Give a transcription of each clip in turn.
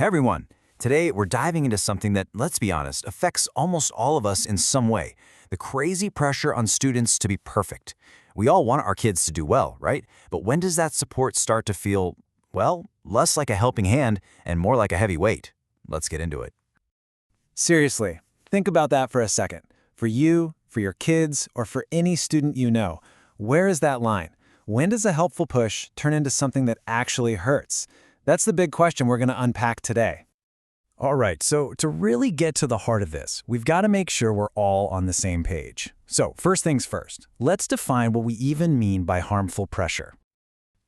Hey everyone! Today we're diving into something that, let's be honest, affects almost all of us in some way. The crazy pressure on students to be perfect. We all want our kids to do well, right? But when does that support start to feel, well, less like a helping hand and more like a heavy weight? Let's get into it. Seriously, think about that for a second. For you, for your kids, or for any student you know, where is that line? When does a helpful push turn into something that actually hurts? That's the big question we're going to unpack today. All right, so to really get to the heart of this, we've got to make sure we're all on the same page. So first things first, let's define what we even mean by harmful pressure.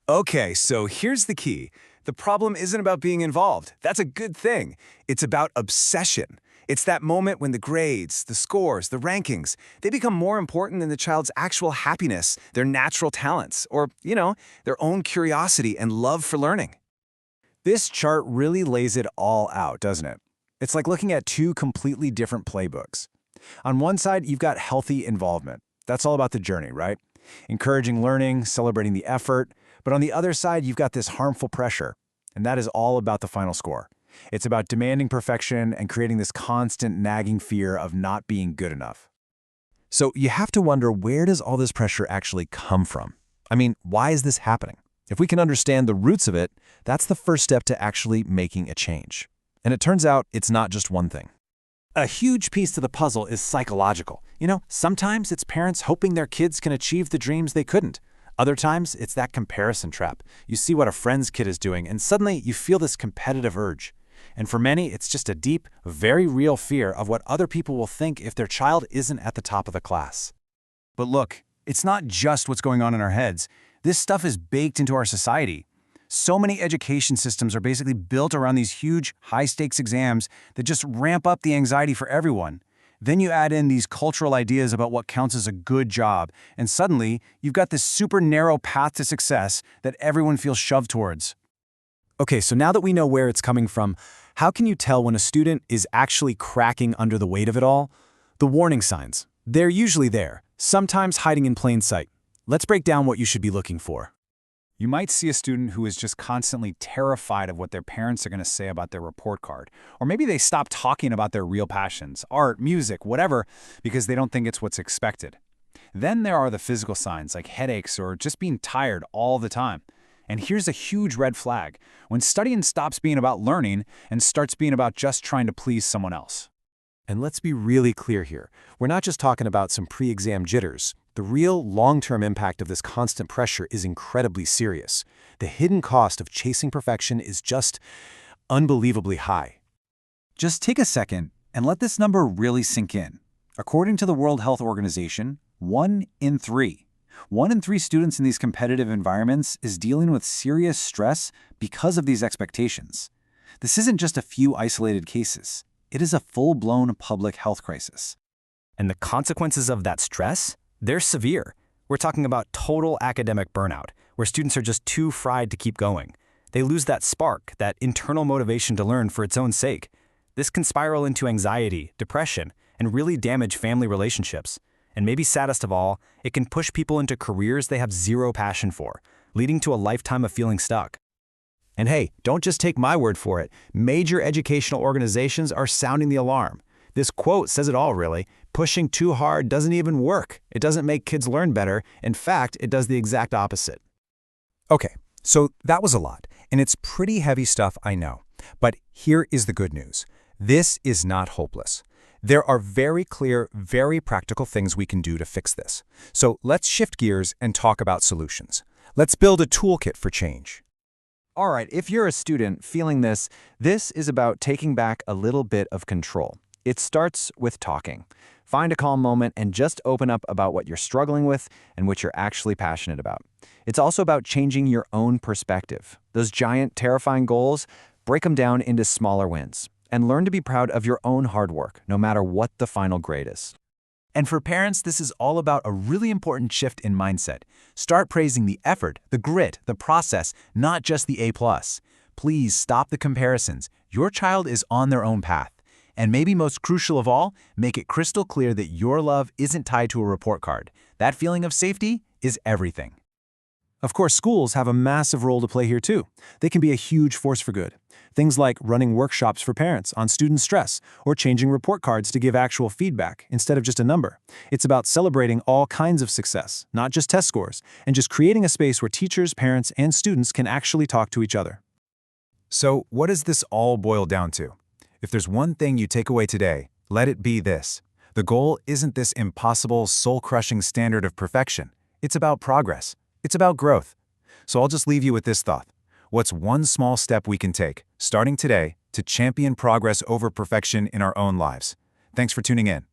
Okay, so here's the key. The problem isn't about being involved. That's a good thing. It's about obsession. It's that moment when the grades, the scores, the rankings, they become more important than the child's actual happiness, their natural talents, or, their own curiosity and love for learning. This chart really lays it all out, doesn't it? It's like looking at two completely different playbooks. On one side, you've got healthy involvement. That's all about the journey, right? Encouraging learning, celebrating the effort. But on the other side, you've got this harmful pressure, and that is all about the final score. It's about demanding perfection and creating this constant nagging fear of not being good enough. So you have to wonder, where does all this pressure actually come from? I mean, why is this happening? If we can understand the roots of it, that's the first step to actually making a change. And it turns out it's not just one thing. A huge piece to the puzzle is psychological. Sometimes it's parents hoping their kids can achieve the dreams they couldn't. Other times, it's that comparison trap. You see what a friend's kid is doing, and suddenly you feel this competitive urge. And for many, it's just a deep, very real fear of what other people will think if their child isn't at the top of the class. But look, it's not just what's going on in our heads. This stuff is baked into our society. So many education systems are basically built around these huge, high-stakes exams that just ramp up the anxiety for everyone. Then you add in these cultural ideas about what counts as a good job, and suddenly you've got this super narrow path to success that everyone feels shoved towards. Okay, so now that we know where it's coming from, how can you tell when a student is actually cracking under the weight of it all? The warning signs. They're usually there, sometimes hiding in plain sight. Let's break down what you should be looking for. You might see a student who is just constantly terrified of what their parents are going to say about their report card. Or maybe they stop talking about their real passions, art, music, whatever, because they don't think it's what's expected. Then there are the physical signs like headaches or just being tired all the time. And here's a huge red flag: when studying stops being about learning and starts being about just trying to please someone else. And let's be really clear here. We're not just talking about some pre-exam jitters. The real long-term impact of this constant pressure is incredibly serious. The hidden cost of chasing perfection is just unbelievably high. Just take a second and let this number really sink in. According to the World Health Organization, 1 in 3 students in these competitive environments is dealing with serious stress because of these expectations. This isn't just a few isolated cases. It is a full-blown public health crisis. And the consequences of that stress? They're severe. We're talking about total academic burnout, where students are just too fried to keep going. They lose that spark, that internal motivation to learn for its own sake. This can spiral into anxiety, depression, and really damage family relationships. And maybe saddest of all, it can push people into careers they have zero passion for, leading to a lifetime of feeling stuck. And hey, don't just take my word for it. Major educational organizations are sounding the alarm. This quote says it all, really. Pushing too hard doesn't even work. It doesn't make kids learn better. In fact, it does the exact opposite. Okay, so that was a lot, and it's pretty heavy stuff, I know. But here is the good news. This is not hopeless. There are very clear, very practical things we can do to fix this. So let's shift gears and talk about solutions. Let's build a toolkit for change. All right, if you're a student feeling this is about taking back a little bit of control. It starts with talking. Find a calm moment and just open up about what you're struggling with and what you're actually passionate about. It's also about changing your own perspective. Those giant, terrifying goals, break them down into smaller wins. And learn to be proud of your own hard work, no matter what the final grade is. And for parents, this is all about a really important shift in mindset. Start praising the effort, the grit, the process, not just the A+. Please stop the comparisons. Your child is on their own path. And maybe most crucial of all, make it crystal clear that your love isn't tied to a report card. That feeling of safety is everything. Of course, schools have a massive role to play here too. They can be a huge force for good. Things like running workshops for parents on student stress or changing report cards to give actual feedback instead of just a number. It's about celebrating all kinds of success, not just test scores, and just creating a space where teachers, parents, and students can actually talk to each other. So, what does this all boil down to? If there's one thing you take away today, let it be this. The goal isn't this impossible, soul-crushing standard of perfection. It's about progress. It's about growth. So I'll just leave you with this thought. What's one small step we can take, starting today, to champion progress over perfection in our own lives? Thanks for tuning in.